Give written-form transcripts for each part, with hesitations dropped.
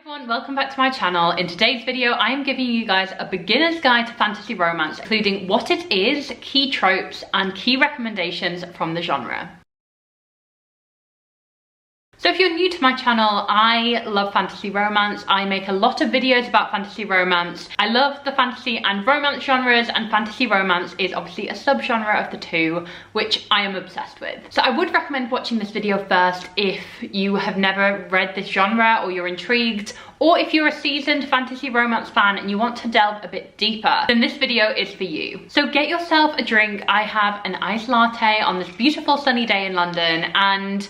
everyone, welcome back to my channel. In today's video, I am giving you guys a beginner's guide to fantasy romance, including what it is, key tropes, and key recommendations from the genre. So if you're new to my channel, I love fantasy romance. I make a lot of videos about fantasy romance. I love the fantasy and romance genres, and fantasy romance is obviously a subgenre of the two, which I am obsessed with. So I would recommend watching this video first if you have never read this genre or you're intrigued, or if you're a seasoned fantasy romance fan and you want to delve a bit deeper, then this video is for you. So get yourself a drink. I have an iced latte on this beautiful sunny day in London, and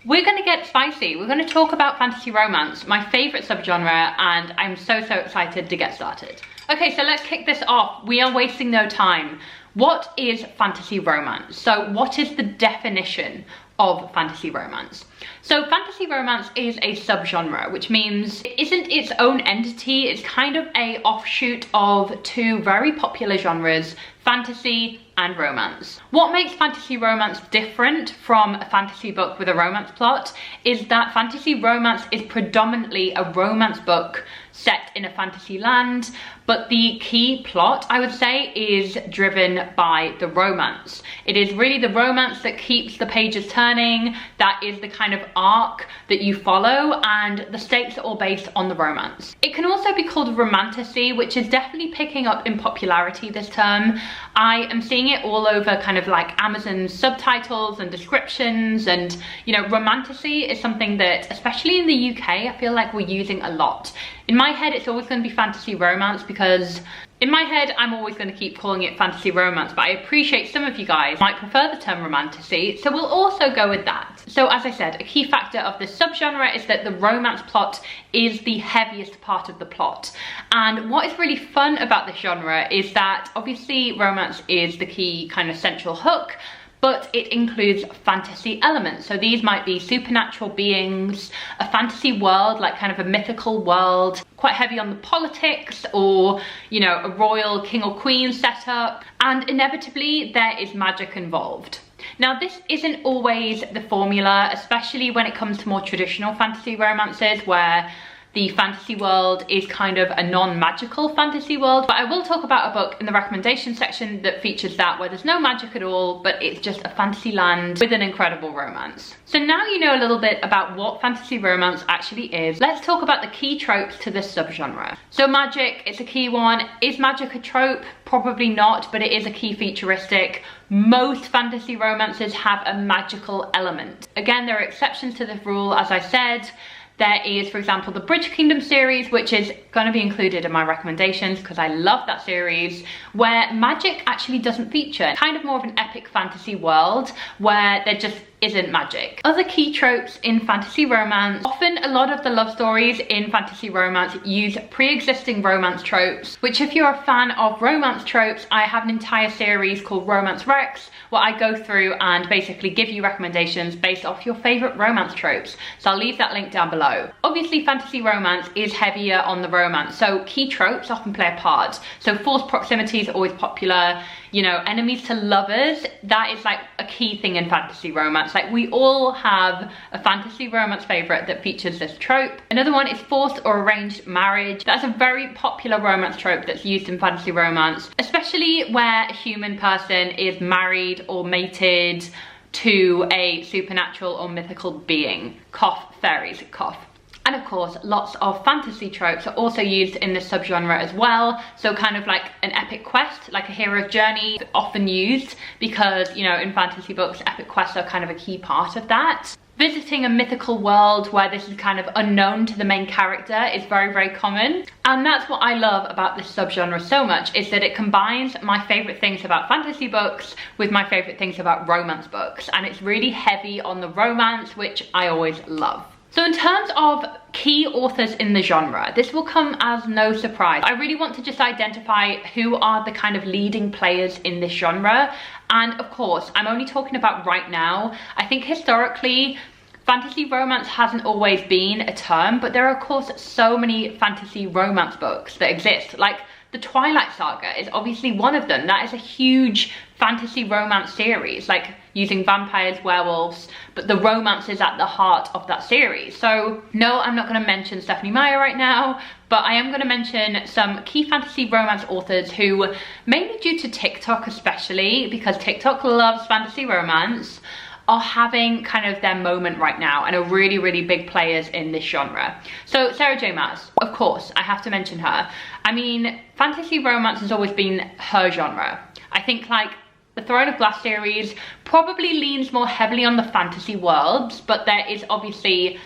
we're gonna get spicy. We're gonna talk about fantasy romance, my favorite subgenre, and I'm so excited to get started. Okay, so let's kick this off. We are wasting no time. What is fantasy romance? So what is the definition of fantasy romance? So fantasy romance is a subgenre, which means it isn't its own entity. It's kind of a offshoot of two very popular genres, fantasy and romance. What makes fantasy romance different from a fantasy book with a romance plot is that fantasy romance is predominantly a romance book set in a fantasy land, but the key plot, I would say, is driven by the romance. It is really the romance that keeps the pages turning. That is the kind of arc that you follow, and the stakes are all based on the romance. It can also be called romantasy, which is definitely picking up in popularity this term. I am seeing it all over kind of like Amazon subtitles and descriptions, and you know, romantasy is something that, especially in the UK, I feel like we're using a lot. In my head, it's always going to be fantasy romance, because in my head, I'm always going to keep calling it fantasy romance, but I appreciate some of you guys might prefer the term romantasy, so we'll also go with that. So as I said, a key factor of this subgenre is that the romance plot is the heaviest part of the plot. And what is really fun about this genre is that obviously romance is the key kind of central hook, but it includes fantasy elements. So these might be supernatural beings, a fantasy world, like kind of a mythical world, quite heavy on the politics, or, you know, a royal king or queen setup. And inevitably there is magic involved. Now, this isn't always the formula, especially when it comes to more traditional fantasy romances where the fantasy world is kind of a non-magical fantasy world, but I will talk about a book in the recommendation section that features that, where there's no magic at all, but it's just a fantasy land with an incredible romance. So now you know a little bit about what fantasy romance actually is, let's talk about the key tropes to this subgenre. So magic, it's a key one. Is magic a trope? Probably not, but it is a key featuristic. Most fantasy romances have a magical element. Again, there are exceptions to this rule, as I said. There is, for example, the Bridge Kingdom series, which is going to be included in my recommendations because I love that series, where magic actually doesn't feature. Kind of more of an epic fantasy world where there just isn't magic. Other key tropes in fantasy romance. Often a lot of the love stories in fantasy romance use pre-existing romance tropes, which if you're a fan of romance tropes, I have an entire series called Romance Rex, where I go through and basically give you recommendations based off your favorite romance tropes. So I'll leave that link down below. Obviously, fantasy romance is heavier on the romance, so key tropes often play a part. So forced proximity is always popular. You know, enemies to lovers, that is like a key thing in fantasy romance. Like, we all have a fantasy romance favorite that features this trope. Another one is forced or arranged marriage. That's a very popular romance trope that's used in fantasy romance, especially where a human person is married or mated to a supernatural or mythical being. Cough, fairies, cough. And of course, lots of fantasy tropes are also used in this subgenre as well. So kind of like an epic quest, like a hero's journey, often used because, you know, in fantasy books, epic quests are kind of a key part of that. Visiting a mythical world where this is kind of unknown to the main character is very common. And that's what I love about this subgenre so much, is that it combines my favorite things about fantasy books with my favorite things about romance books. And it's really heavy on the romance, which I always love. So in terms of key authors in the genre, this will come as no surprise. I really want to just identify who are the kind of leading players in this genre. And of course, I'm only talking about right now. I think historically, fantasy romance hasn't always been a term, but there are of course so many fantasy romance books that exist. Like, the Twilight Saga is obviously one of them. That is a huge fantasy romance series, like using vampires, werewolves, but the romance is at the heart of that series. So no, I'm not going to mention Stephenie Meyer right now, but I am going to mention some key fantasy romance authors who, mainly due to TikTok especially, because TikTok loves fantasy romance, are having kind of their moment right now and are really, really big players in this genre. So Sarah J Maas, of course, I have to mention her. I mean, fantasy romance has always been her genre. I think like the Throne of Glass series probably leans more heavily on the fantasy worlds, but there is obviously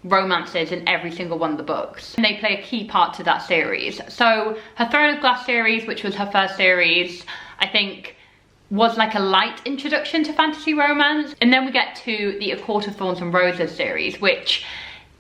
romances in every single one of the books, and they play a key part to that series. So her Throne of Glass series, which was her first series, I think was like a light introduction to fantasy romance. And then we get to the A Court of Thorns and Roses series, which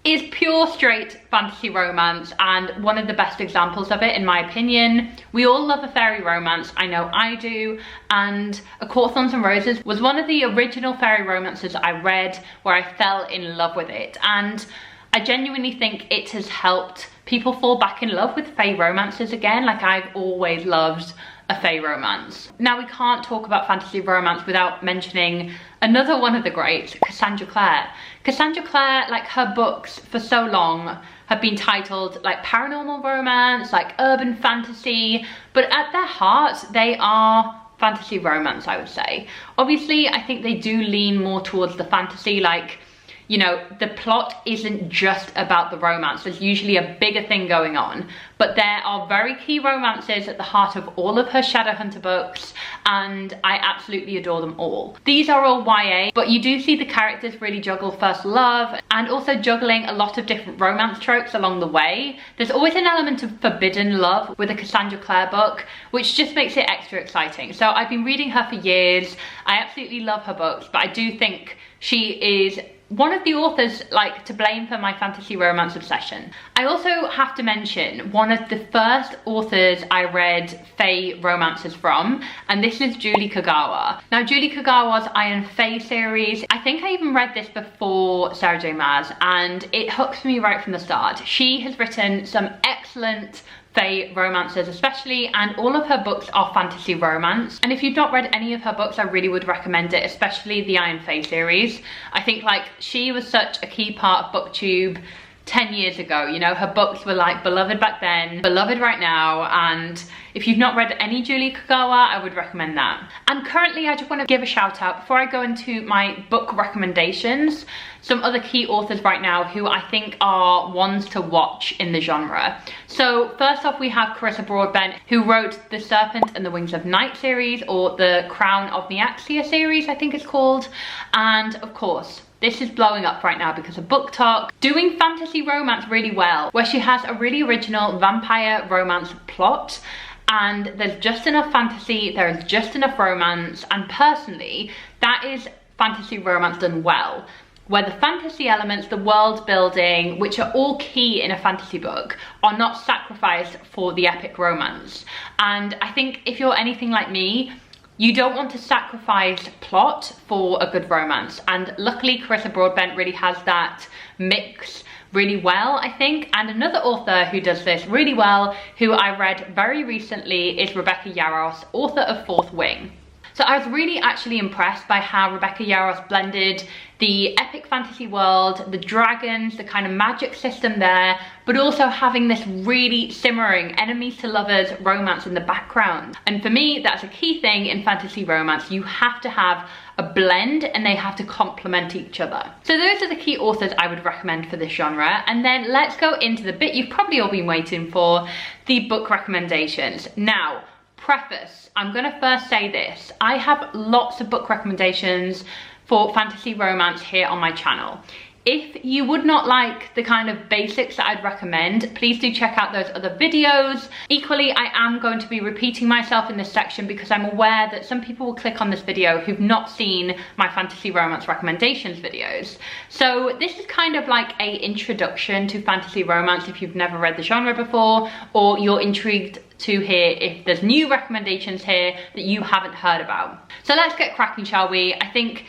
is pure straight fantasy romance and one of the best examples of it in my opinion. We all love a fairy romance, I know I do, and A Court of Thorns and Roses was one of the original fairy romances I read where I fell in love with it, and I genuinely think it has helped people fall back in love with fae romances again. Like, I've always loved a fae romance. Now, we can't talk about fantasy romance without mentioning another one of the greats, Cassandra Clare. Cassandra Clare, like, her books for so long have been titled like paranormal romance, like urban fantasy, but at their heart they are fantasy romance, I would say. Obviously, I think they do lean more towards the fantasy, like, you know, the plot isn't just about the romance. There's usually a bigger thing going on, but there are very key romances at the heart of all of her Shadowhunter books, and I absolutely adore them all. These are all YA, but you do see the characters really juggle first love and also juggling a lot of different romance tropes along the way. There's always an element of forbidden love with a Cassandra Clare book, which just makes it extra exciting. So I've been reading her for years. I absolutely love her books, but I do think she is one of the authors like to blame for my fantasy romance obsession. I also have to mention one of the first authors I read fae romances from, and this is Julie Kagawa. Now, Julie Kagawa's Iron Fae series, I think I even read this before Sarah J Maas, and it hooks me right from the start. She has written some excellent fae romances especially, and all of her books are fantasy romance. And if you've not read any of her books, I really would recommend it, especially the Iron Fae series. I think like she was such a key part of BookTube 10 years ago, you know, her books were like beloved back then, beloved right now, and if you've not read any Julie Kagawa, I would recommend that. And currently, I just want to give a shout out before I go into my book recommendations, some other key authors right now who I think are ones to watch in the genre. So first off, we have Carissa Broadbent, who wrote the Serpent and the Wings of Night series, or the Crown of Nyaxia series, I think it's called. And of course, this is blowing up right now because of BookTok, doing fantasy romance really well, where she has a really original vampire romance plot, and there's just enough fantasy, there is just enough romance, and personally, that is fantasy romance done well, where the fantasy elements, the world building, which are all key in a fantasy book, are not sacrificed for the epic romance. And I think if you're anything like me, you don't want to sacrifice plot for a good romance. And luckily, Carissa Broadbent really has that mix really well, I think. And another author who does this really well, who I read very recently, is Rebecca Yarros, author of Fourth Wing. So I was really actually impressed by how Rebecca Yarros blended the epic fantasy world, the dragons, the kind of magic system there, but also having this really simmering enemies to lovers romance in the background. And for me, that's a key thing in fantasy romance. You have to have a blend and they have to complement each other. So those are the key authors I would recommend for this genre. And then let's go into the bit you've probably all been waiting for, the book recommendations. Now, preface, I'm gonna first say this. I have lots of book recommendations for fantasy romance here on my channel. If you would not like the kind of basics that I'd recommend, please do check out those other videos. Equally, I am going to be repeating myself in this section because I'm aware that some people will click on this video who've not seen my fantasy romance recommendations videos. So this is kind of like a introduction to fantasy romance if you've never read the genre before, or you're intrigued to hear if there's new recommendations here that you haven't heard about. So let's get cracking, shall we? I think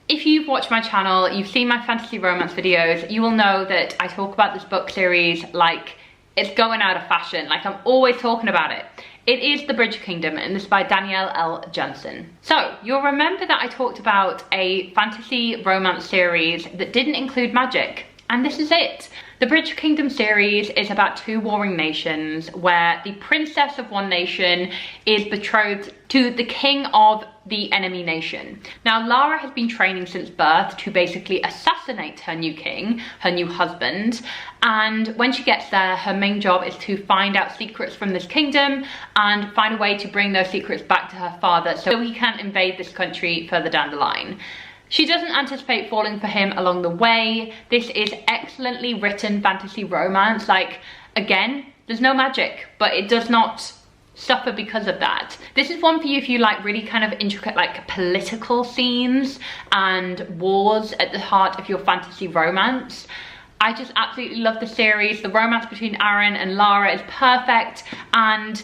if you've watched my channel, you've seen my fantasy romance videos, you will know that I talk about this book series like it's going out of fashion. Like, I'm always talking about it. It is The Bridge Kingdom, and this is by Danielle L. Johnson. So you'll remember that I talked about a fantasy romance series that didn't include magic, and this is it. The Bridge Kingdom series is about two warring nations where the princess of one nation is betrothed to the king of the enemy nation. Now, Lara has been training since birth to basically assassinate her new king, her new husband, and when she gets there, her main job is to find out secrets from this kingdom and find a way to bring those secrets back to her father so he can invade this country further down the line. She doesn't anticipate falling for him along the way. This is excellently written fantasy romance. Like, again, there's no magic, but it does not suffer because of that. This is one for you if you like really kind of intricate like political scenes and wars at the heart of your fantasy romance. I just absolutely love the series. The romance between Aaron and Lara is perfect, and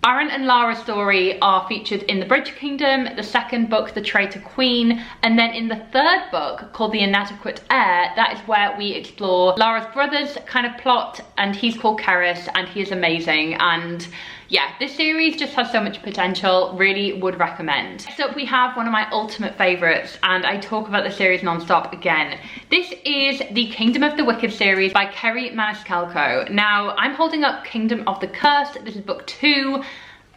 Aaron and Lara's story are featured in The Bridge Kingdom, the second book, The Traitor Queen, and then in the third book, called The Inadequate Heir, that is where we explore Lara's brother's kind of plot, and he's called Keris, and he is amazing. And yeah, this series just has so much potential, really would recommend. Next up we have one of my ultimate favourites, and I talk about the series non-stop again. This is the Kingdom of the Wicked series by Kerri Maniscalco. Now, I'm holding up Kingdom of the Cursed. This is book 2.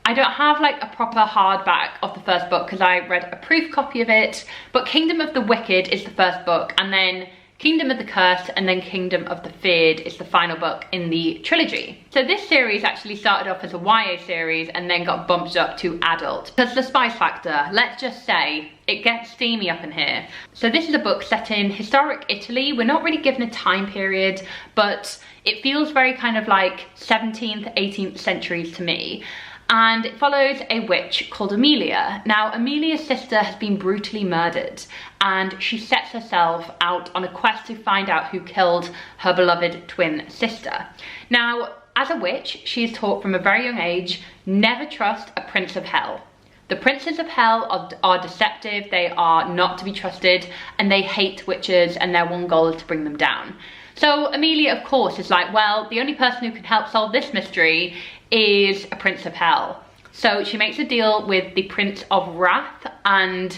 I don't have like a proper hardback of the first book because I read a proof copy of it, but Kingdom of the Wicked is the first book, and then Kingdom of the Cursed, and then Kingdom of the Feared is the final book in the trilogy. So this series actually started off as a YA series and then got bumped up to adult. Because the spice factor, let's just say, it gets steamy up in here. So this is a book set in historic Italy. We're not really given a time period, but it feels very kind of like 17th, 18th centuries to me. And it follows a witch called Amelia. Now, Amelia's sister has been brutally murdered, and she sets herself out on a quest to find out who killed her beloved twin sister. Now, as a witch, she is taught from a very young age, never trust a prince of hell. The princes of hell are deceptive, they are not to be trusted, and they hate witches, and their one goal is to bring them down. So Amelia, of course, is like, well, the only person who can help solve this mystery is a prince of hell. So she makes a deal with the Prince of Wrath, and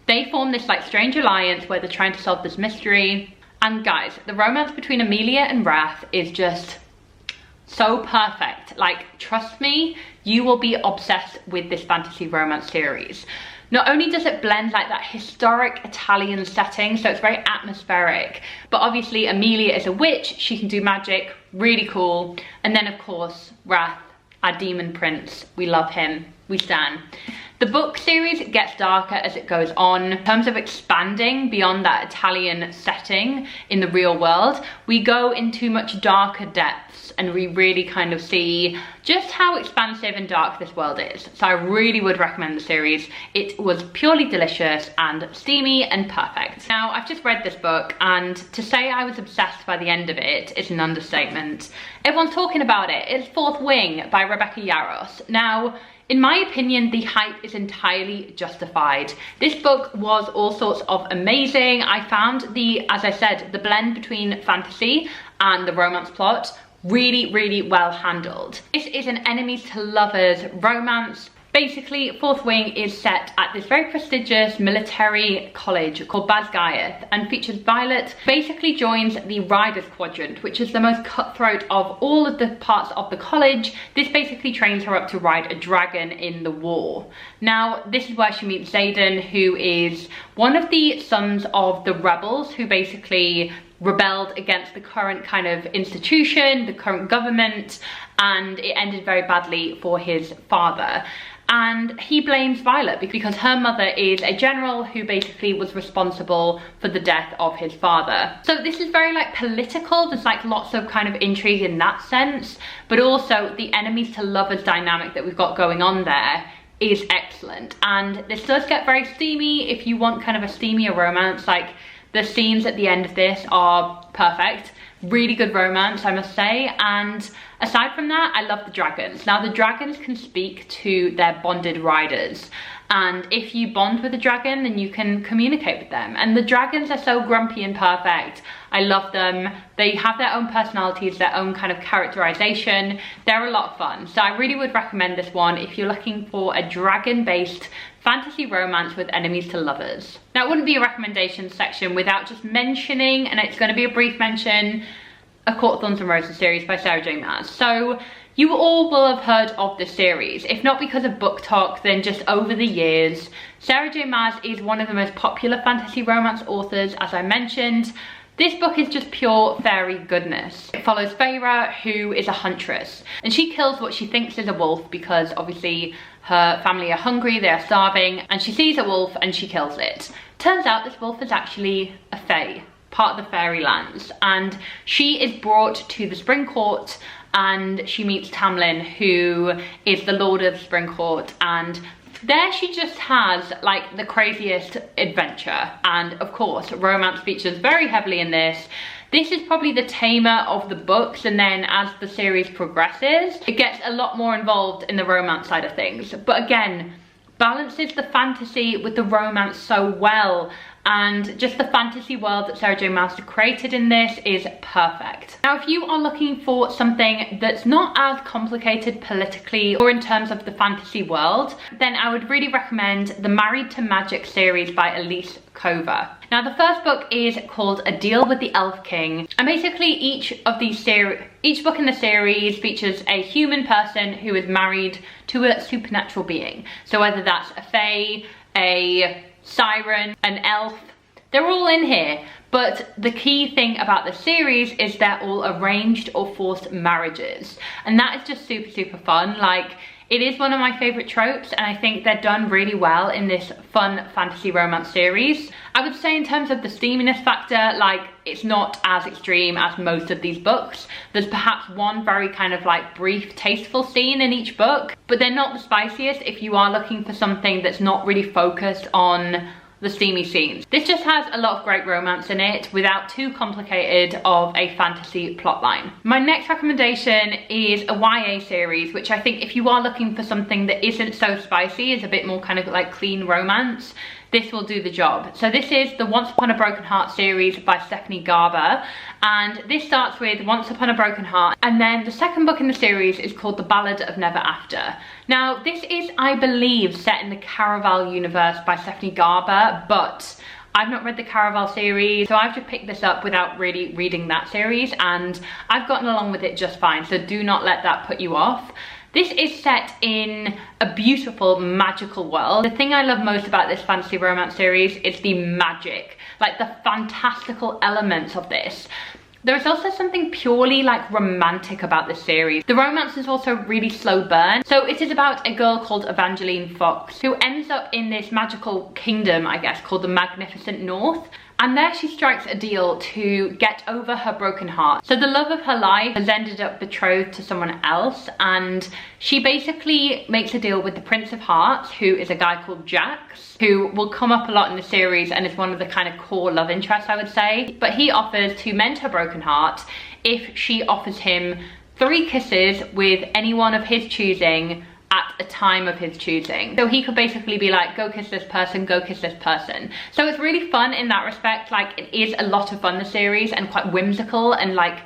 they form this like strange alliance where they're trying to solve this mystery. And guys, the romance between Amelia and Wrath is just so perfect. Like, trust me, you will be obsessed with this fantasy romance series. Not only does it blend like that historic Italian setting, so it's very atmospheric, but obviously Amelia is a witch, she can do magic, really cool. And then of course, Wrath, our demon prince, we love him, we stan. The book series gets darker as it goes on. In terms of expanding beyond that Italian setting in the real world, we go into much darker depths, and we really kind of see just how expansive and dark this world is. So I really would recommend the series. It was purely delicious and steamy and perfect. Now, I've just read this book, and to say I was obsessed by the end of it is an understatement. Everyone's talking about it. It's Fourth Wing by Rebecca Yarros. Now, in my opinion, the hype is entirely justified. This book was all sorts of amazing. I found as I said, the blend between fantasy and the romance plot really, really well handled. This is an enemies to lovers romance. Basically, Fourth Wing is set at this very prestigious military college called Basgiath, and features Violet. Basically joins the Riders Quadrant, which is the most cutthroat of all of the parts of the college. This basically trains her up to ride a dragon in the war. Now, this is where she meets Xaden, who is one of the sons of the rebels who basically rebelled against the current kind of institution, the current government, and it ended very badly for his father. And he blames Violet because her mother is a general who basically was responsible for the death of his father. So this is very like political, there's like lots of kind of intrigue in that sense, but also the enemies to lovers dynamic that we've got going on there is excellent. And this does get very steamy if you want kind of a steamier romance. Like, the scenes at the end of this are perfect, Really good romance, I must say. And aside from that, I love the dragons. Now, the dragons can speak to their bonded riders. And if you bond with a dragon, then you can communicate with them. And the dragons are so grumpy and perfect. I love them. They have their own personalities, their own kind of characterization. They're a lot of fun. So I really would recommend this one if you're looking for a dragon-based fantasy romance with enemies to lovers. Now, it wouldn't be a recommendation section without just mentioning, and it's going to be a brief mention, A Court of Thorns and Roses series by Sarah J Maas. So you all will have heard of this series, if not because of book talk, then just over the years. Sarah J Maas is one of the most popular fantasy romance authors, as I mentioned. This book is just pure fairy goodness. It follows Feyre, who is a huntress, and she kills what she thinks is a wolf because obviously her family are hungry, they are starving, and she sees a wolf and she kills it. Turns out this wolf is actually a fae, part of the fairylands, and she is brought to the Spring Court and she meets Tamlin, who is the Lord of the Spring Court, and there she just has like the craziest adventure. And of course, romance features very heavily in this. This is probably the tamer of the books, and then as the series progresses, it gets a lot more involved in the romance side of things. But again, balances the fantasy with the romance so well, and just the fantasy world that Sarah J Maas created in this is perfect. Now, if you are looking for something that's not as complicated politically or in terms of the fantasy world, then I would really recommend the Married to Magic series by Elise Cover. Now, the first book is called A Deal with the Elf King, and basically each book in the series features a human person who is married to a supernatural being. So whether that's a fae, a siren, an elf, they're all in here. But the key thing about the series is they're all arranged or forced marriages, and that is just super, super fun. Like, it is one of my favorite tropes, and I think they're done really well in this fun fantasy romance series. I would say in terms of the steaminess factor, like, it's not as extreme as most of these books. There's perhaps one very kind of like brief, tasteful scene in each book, but they're not the spiciest if you are looking for something that's not really focused on the steamy scenes. This just has a lot of great romance in it without too complicated of a fantasy plotline. My next recommendation is a YA series, which I think if you are looking for something that isn't so spicy, is a bit more kind of like clean romance, this will do the job. So this is the Once Upon a Broken Heart series by Stephanie Garber, and this starts with Once Upon a Broken Heart, and then the second book in the series is called The Ballad of Never After. Now, this is, I believe, set in the Caraval universe by Stephanie Garber, but I've not read the Caraval series, so I've just picked this up without really reading that series, and I've gotten along with it just fine, so do not let that put you off. This is set in a beautiful, magical world. The thing I love most about this fantasy romance series is the magic, like the fantastical elements of this. There's also something purely like romantic about this series. The romance is also really slow burn. So it is about a girl called Evangeline Fox who ends up in this magical kingdom, I guess, called the Magnificent North. And there she strikes a deal to get over her broken heart. So the love of her life has ended up betrothed to someone else, and she basically makes a deal with the Prince of Hearts, who is a guy called Jax, who will come up a lot in the series and is one of the kind of core love interests, I would say. But he offers to mend her broken heart if she offers him 3 kisses with anyone of his choosing at a time of his choosing. So he could basically be like, go kiss this person, go kiss this person. So it's really fun in that respect. Like, it is a lot of fun, the series, and quite whimsical and like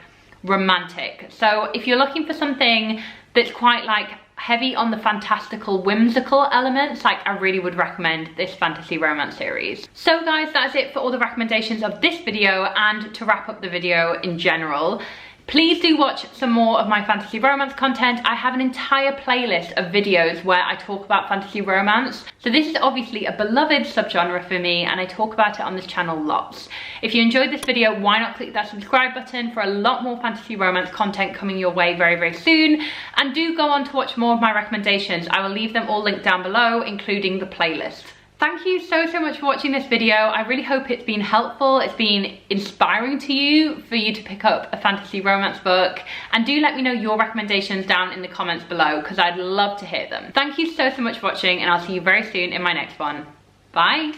romantic. So if you're looking for something that's quite like heavy on the fantastical, whimsical elements, like, I really would recommend this fantasy romance series. So guys, that's it for all the recommendations of this video, and to wrap up the video in general, please do watch some more of my fantasy romance content. I have an entire playlist of videos where I talk about fantasy romance. So this is obviously a beloved subgenre for me, and I talk about it on this channel lots. If you enjoyed this video, why not click that subscribe button for a lot more fantasy romance content coming your way very, very soon. And do go on to watch more of my recommendations. I will leave them all linked down below, including the playlist. Thank you so much for watching this video. I really hope it's been helpful, it's been inspiring to you, for you to pick up a fantasy romance book. And do let me know your recommendations down in the comments below, because I'd love to hear them. Thank you so much for watching, and I'll see you very soon in my next one. Bye.